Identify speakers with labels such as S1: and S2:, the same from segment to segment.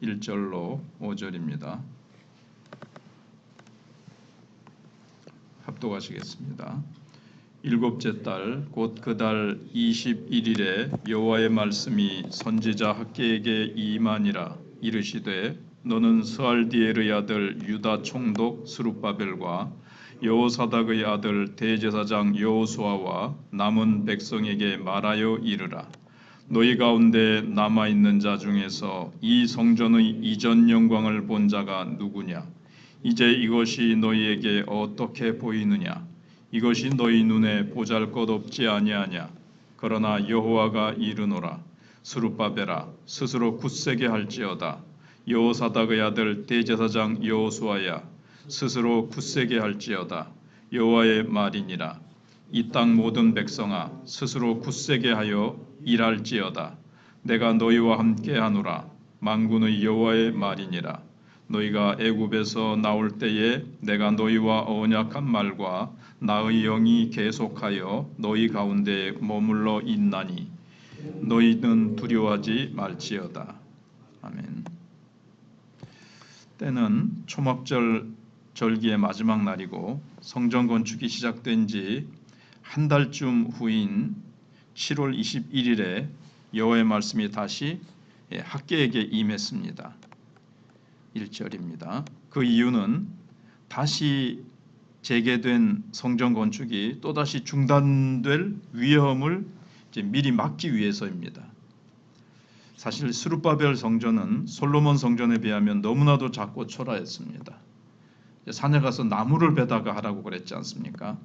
S1: 1절로 5절입니다. 합독하시겠습니다. 일곱째 달 곧 그 달 21일에 여호와의 말씀이 선지자 학개에게 임하니라. 이르시되 너는 스알디엘의 아들 유다 총독 스룹바벨과 여호사닥의 아들 대제사장 여호수아와 남은 백성에게 말하여 이르라. 너희 가운데 남아있는 자 중에서 이 성전의 이전 영광을 본 자가 누구냐? 이제 이것이 너희에게 어떻게 보이느냐? 이것이 너희 눈에 보잘것없지 아니하냐? 그러나 여호와가 이르노라. 스룹바벨아 스스로 굳세게 할지어다. 여호사닥의 아들 대제사장 여호수아야 스스로 굳세게 할지어다. 여호와의 말이니라. 이 땅 모든 백성아 스스로 굳세게 하여 일할지어다. 내가 너희와 함께하노라. 만군의 여호와의 말이니라. 너희가 애굽에서 나올 때에 내가 너희와 언약한 말과 나의 영이 계속하여 너희 가운데 머물러 있나니 너희는 두려워하지 말지어다. 아멘. 때는 초막절 절기의 마지막 날이고 성전 건축이 시작된 지 한 달쯤 후인 7월 21일에 여호와의 말씀이 다시 학개에게 임했습니다. 1절입니다. 그 이유는 다시 재개된 성전 건축이 또다시 중단될 위험을 미리 막기 위해서입니다. 사실 스룹바벨 성전은 솔로몬 성전에 비하면 너무나도 작고 초라했습니다. 산에 가서 나무를 베다가 하라고 그랬지 않습니까?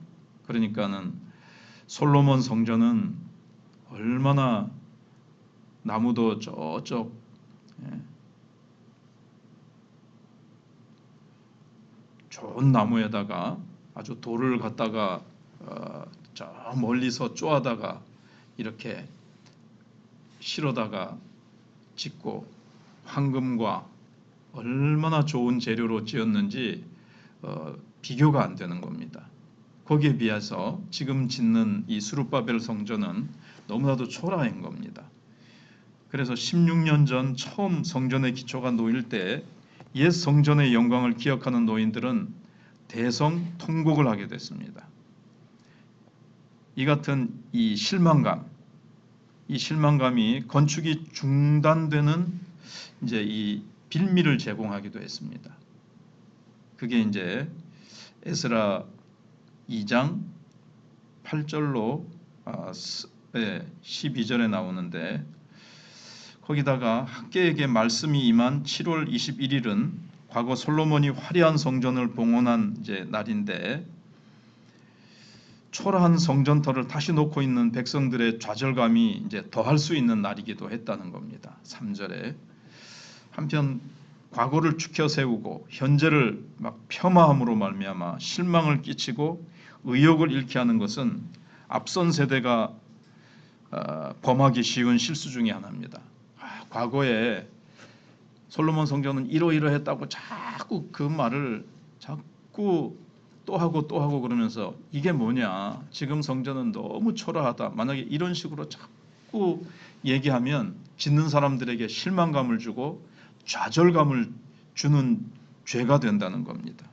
S1: 그러니까는 솔로몬 성전은 얼마나 나무도 저쪽 좋은 나무에다가 아주 돌을 갖다가 저 멀리서 쪼아다가 이렇게 실어다가 짓고 황금과 얼마나 좋은 재료로 지었는지 비교가 안 되는 겁니다. 거기에 비해서 지금 짓는 이 스룹바벨 성전은 너무나도 초라한 겁니다. 그래서 16년 전 처음 성전의 기초가 놓일 때 옛 성전의 영광을 기억하는 노인들은 대성 통곡을 하게 됐습니다. 이 같은 이 실망감이 건축이 중단되는 이제 이 빌미를 제공하기도 했습니다. 그게 이제 에스라 2장 8절로 12절에 나오는데 거기다가 학개에게 말씀이 임한 7월 21일은 과거 솔로몬이 화려한 성전을 봉헌한 이제 날인데 초라한 성전터를 다시 놓고 있는 백성들의 좌절감이 이제 더할 수 있는 날이기도 했다는 겁니다. 3절에 한편 과거를 추켜 세우고 현재를 막 폄하함으로 말미암아 실망을 끼치고 의욕을 잃게 하는 것은 앞선 세대가 범하기 쉬운 실수 중에 하나입니다. 과거에 솔로몬 성전은 이러이러했다고 자꾸 그 말을 자꾸 또 하고 그러면서 이게 뭐냐? 지금 성전은 너무 초라하다. 만약에 이런 식으로 자꾸 얘기하면 짓는 사람들에게 실망감을 주고 좌절감을 주는 죄가 된다는 겁니다.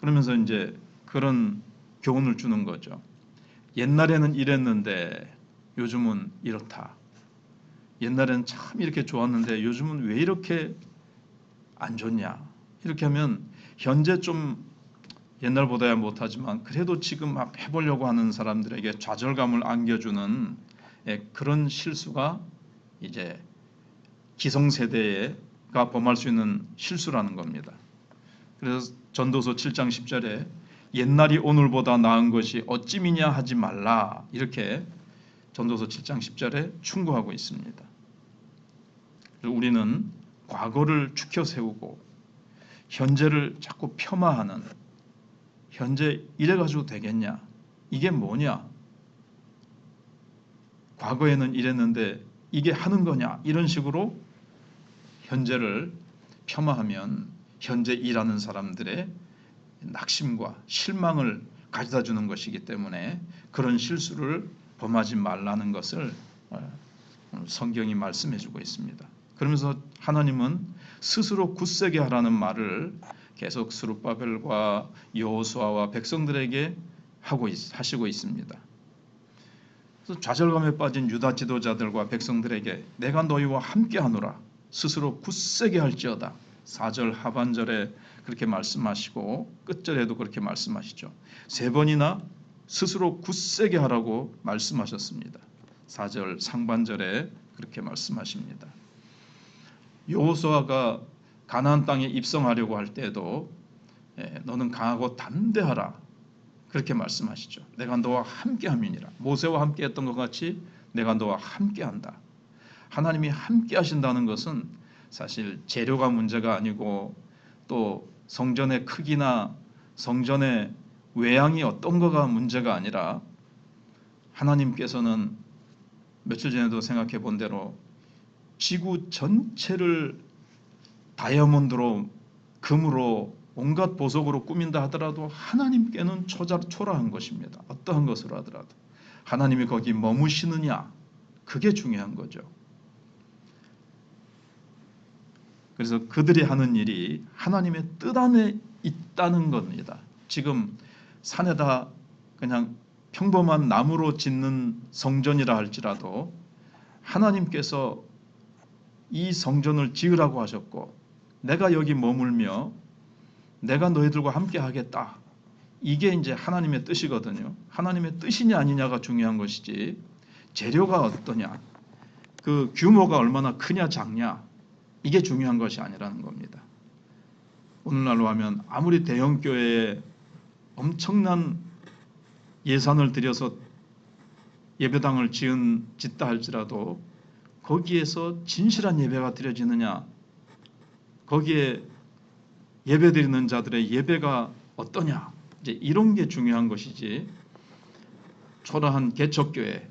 S1: 그러면서 이제 그런 교훈을 주는 거죠. 옛날에는 이랬는데 요즘은 이렇다. 옛날에는 참 이렇게 좋았는데 요즘은 왜 이렇게 안 좋냐? 이렇게 하면 현재 좀 옛날보다야 못하지만 그래도 지금 막 해보려고 하는 사람들에게 좌절감을 안겨주는 그런 실수가 이제 기성세대가 범할 수 있는 실수라는 겁니다. 그래서 전도서 7장 10절에 옛날이 오늘보다 나은 것이 어찌미냐 하지 말라 이렇게 전도서 7장 10절에 충고하고 있습니다. 우리는 과거를 추켜 세우고 현재를 자꾸 폄하하는 현재 이래가지고 되겠냐? 이게 뭐냐? 과거에는 이랬는데 이게 하는 거냐? 이런 식으로 현재를 폄하하면 현재 일하는 사람들의 낙심과 실망을 가져다 주는 것이기 때문에 그런 실수를 범하지 말라는 것을 성경이 말씀해 주고 있습니다. 그러면서 하나님은 스스로 굳세게 하라는 말을 계속 스룹바벨과 여호수아와 백성들에게 하시고 있습니다. 그래서 좌절감에 빠진 유다 지도자들과 백성들에게 내가 너희와 함께하노라 스스로 굳세게 할지어다. 4절 하반절에 그렇게 말씀하시고 끝절에도 그렇게 말씀하시죠. 3번이나 스스로 굳세게 하라고 말씀하셨습니다. 4절 상반절에 그렇게 말씀하십니다. 여호수아가 가나안 땅에 입성하려고 할 때도 너는 강하고 담대하라 그렇게 말씀하시죠. 내가 너와 함께함이니라. 모세와 함께했던 것 같이 내가 너와 함께한다. 하나님이 함께하신다는 것은 사실 재료가 문제가 아니고 또 성전의 크기나 성전의 외양이 어떤 거가 문제가 아니라 하나님께서는 며칠 전에도 생각해 본 대로 지구 전체를 다이아몬드로 금으로 온갖 보석으로 꾸민다 하더라도 하나님께는 초라한 것입니다. 어떠한 것으로 하더라도 하나님이 거기 머무시느냐 그게 중요한 거죠. 그래서 그들이 하는 일이 하나님의 뜻 안에 있다는 겁니다. 지금 산에다 그냥 평범한 나무로 짓는 성전이라 할지라도 하나님께서 이 성전을 지으라고 하셨고 내가 여기 머물며 내가 너희들과 함께 하겠다. 이게 이제 하나님의 뜻이거든요. 하나님의 뜻이냐 아니냐가 중요한 것이지 재료가 어떠냐, 그 규모가 얼마나 크냐 작냐 이게 중요한 것이 아니라는 겁니다. 오늘날로 하면 아무리 대형 교회에 엄청난 예산을 들여서 예배당을 짓다 할지라도 거기에서 진실한 예배가 드려지느냐, 거기에 예배드리는 자들의 예배가 어떠냐, 이제 이런 게 중요한 것이지 초라한 개척교회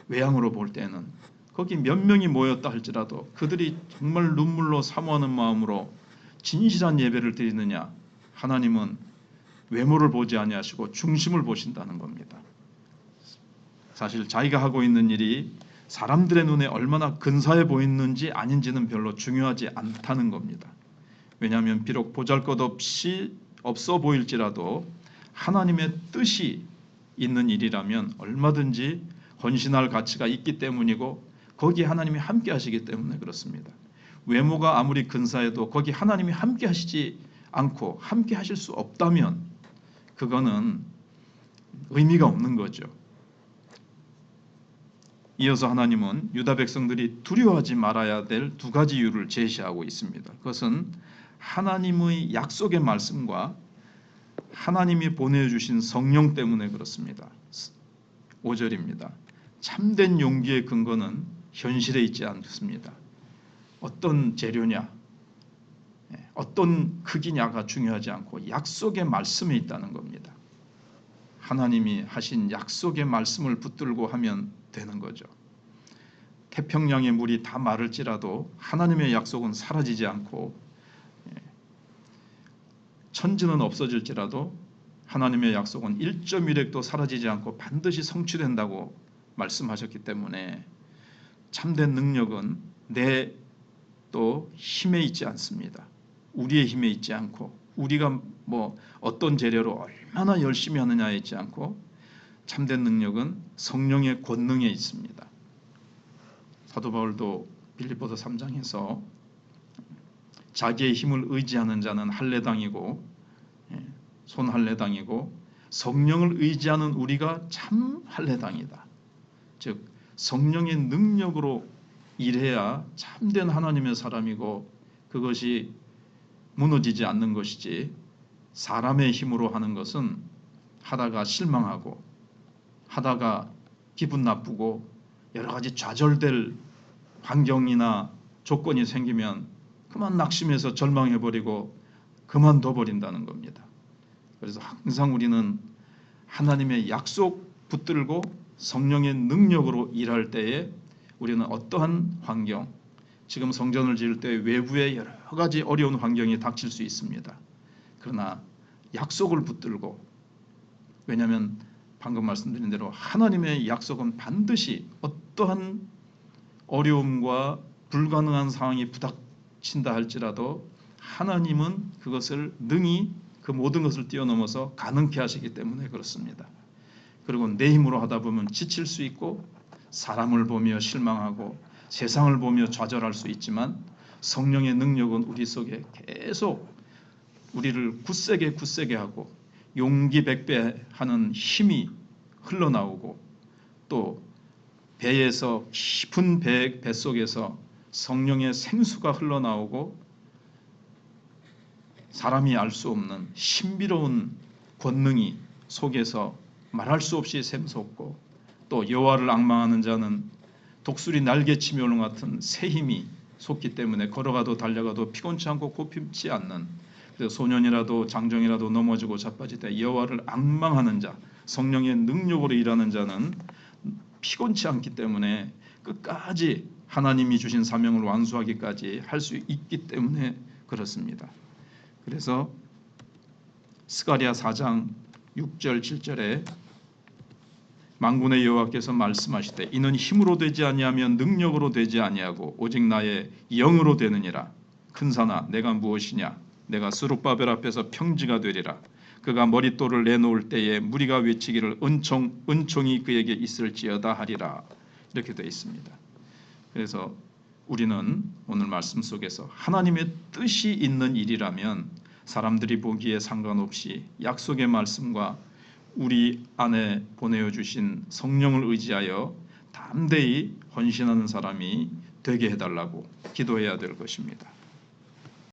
S1: 외향으로 볼 때는 거기 몇 명이 모였다 할지라도 그들이 정말 눈물로 사모하는 마음으로 진실한 예배를 드리느냐, 하나님은 외모를 보지 아니하시고 중심을 보신다는 겁니다. 사실 자기가 하고 있는 일이 사람들의 눈에 얼마나 근사해 보이는지 아닌지는 별로 중요하지 않다는 겁니다. 왜냐하면 비록 보잘것없이 없어 보일지라도 하나님의 뜻이 있는 일이라면 얼마든지 헌신할 가치가 있기 때문이고 거기에 하나님이 함께 하시기 때문에 그렇습니다. 외모가 아무리 근사해도 거기 하나님이 함께 하시지 않고 함께 하실 수 없다면 그거는 의미가 없는 거죠. 이어서 하나님은 유다 백성들이 두려워하지 말아야 될 2가지 이유를 제시하고 있습니다. 그것은 하나님의 약속의 말씀과 하나님이 보내주신 성령 때문에 그렇습니다. 5절입니다. 참된 용기의 근거는 현실에 있지 않습니다. 어떤 재료냐, 어떤 크기냐가 중요하지 않고 약속의 말씀에 있다는 겁니다. 하나님이 하신 약속의 말씀을 붙들고 하면 되는 거죠. 태평양의 물이 다 마를지라도 하나님의 약속은 사라지지 않고 천지는 없어질지라도 하나님의 약속은 1.1핵도 사라지지 않고 반드시 성취된다고 말씀하셨기 때문에 참된 능력은 내 또 힘에 있지 않습니다. 우리의 힘에 있지 않고 우리가 뭐 어떤 재료로 얼마나 열심히 하느냐에 있지 않고 참된 능력은 성령의 권능에 있습니다. 사도 바울도 빌립보서 3장에서 자기의 힘을 의지하는 자는 할례당이고 손 할례당이고 성령을 의지하는 우리가 참 할례당이다. 즉 성령의 능력으로 일해야 참된 하나님의 사람이고 그것이 무너지지 않는 것이지 사람의 힘으로 하는 것은 하다가 실망하고 하다가 기분 나쁘고 여러 가지 좌절될 환경이나 조건이 생기면 그만 낙심해서 절망해버리고 그만둬 버린다는 겁니다. 그래서 항상 우리는 하나님의 약속 붙들고 성령의 능력으로 일할 때에 우리는 어떠한 환경, 지금 성전을 지을 때 외부에 여러 가지 어려운 환경이 닥칠 수 있습니다. 그러나 약속을 붙들고, 왜냐하면 방금 말씀드린 대로 하나님의 약속은 반드시 어떠한 어려움과 불가능한 상황이 부닥친다 할지라도 하나님은 그것을 능히 그 모든 것을 뛰어넘어서 가능케 하시기 때문에 그렇습니다. 그리고 내 힘으로 하다 보면 지칠 수 있고 사람을 보며 실망하고 세상을 보며 좌절할 수 있지만 성령의 능력은 우리 속에 계속 우리를 굳세게 하고 용기 백배하는 힘이 흘러나오고 또 배에서 깊은 배 속에서 성령의 생수가 흘러나오고 사람이 알 수 없는 신비로운 권능이 속에서 말할 수 없이 샘솟고 또 여호와를 앙망하는 자는 독수리 날개치며 오는 것 같은 새 힘이 솟기 때문에 걸어가도 달려가도 피곤치 않고 굽힘치 않는, 그래서 소년이라도 장정이라도 넘어지고 자빠질 때 여호와를 앙망하는 자, 성령의 능력으로 일하는 자는 피곤치 않기 때문에 끝까지 하나님이 주신 사명을 완수하기까지 할 수 있기 때문에 그렇습니다. 그래서 스가랴 4장 6절 7절에 만군의 여호와께서 말씀하시되 이는 힘으로 되지 아니하면 능력으로 되지 아니하고 오직 나의 영으로 되느니라. 큰 산아 내가 무엇이냐, 내가 스룹바벨 앞에서 평지가 되리라. 그가 머릿돌을 내놓을 때에 무리가 외치기를 은총이 그에게 있을지어다 하리라. 이렇게 되어 있습니다. 그래서 우리는 오늘 말씀 속에서 하나님의 뜻이 있는 일이라면 사람들이 보기에 상관없이 약속의 말씀과 우리 안에 보내어 주신 성령을 의지하여 담대히 헌신하는 사람이 되게 해달라고 기도해야 될 것입니다.